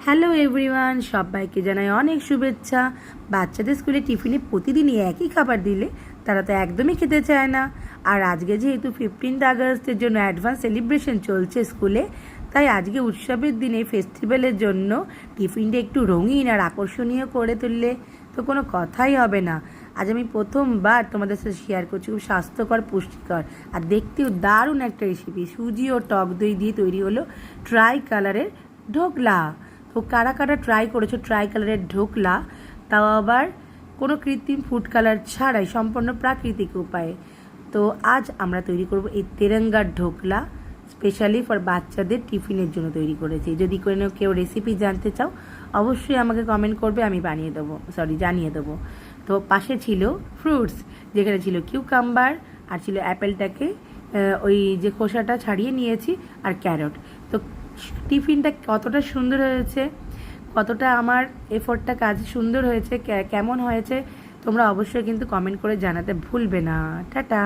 Hello everyone, সবাইকে জানাই অনেক শুভেচ্ছা। বাচ্চাদের স্কুলে টিফিনে প্রতিদিনই একই খাবার দিলে তারা তো একদমই খেতে চায় না। আর আজকে যেহেতু 15th আগস্টের জন্য অ্যাডভান্স সেলিব্রেশন চলছে স্কুলে, তাই আজকে উৎসবের দিনে ফেস্টিভ্যালের জন্য টিফিনটা একটু রঙিন আর আকর্ষণীয় করে তুললে তো কোনো কথাই হবে না। আজ আমি প্রথমবার তোমাদের সাথে শেয়ার করছি খুব স্বাস্থ্যকর, পুষ্টিকর আর দেখতেও দারুণ একটা রেসিপি। সুজি ও টক দই দিয়ে তৈরি হলো ট্রাই কালারের ঢোকলা। তো কারা কারা ট্রাই করেছো ট্রাই কালারের ঢোকলা, তাও আবার কোনো কৃত্রিম ফুড কালার ছাড়াই সম্পূর্ণ প্রাকৃতিক উপায়ে। তো আজ আমরা তৈরি করব এই তেরঙ্গার ঢোকলা, স্পেশালি ফর বাচ্চাদের টিফিনের জন্য তৈরি করেছি। যদি কোনো কেউ রেসিপি জানতে চাও অবশ্যই আমাকে কমেন্ট করবে, আমি জানিয়ে দেবো। তো পাশে ছিল ফ্রুটস, যেখানে ছিল কিউকাম্বার আর ছিল অ্যাপেলটাকে ওই যে খোসাটা ছাড়িয়ে নিয়েছি, আর ক্যারট। তো টিফিনটা কতটা সুন্দর হয়েছে, কতটা আমার এফোর্টটা কাজ সুন্দর হয়েছে, কেমন হয়েছে তোমরা অবশ্যই কিন্তু কমেন্ট করে জানাতে ভুলবে না। টাটা।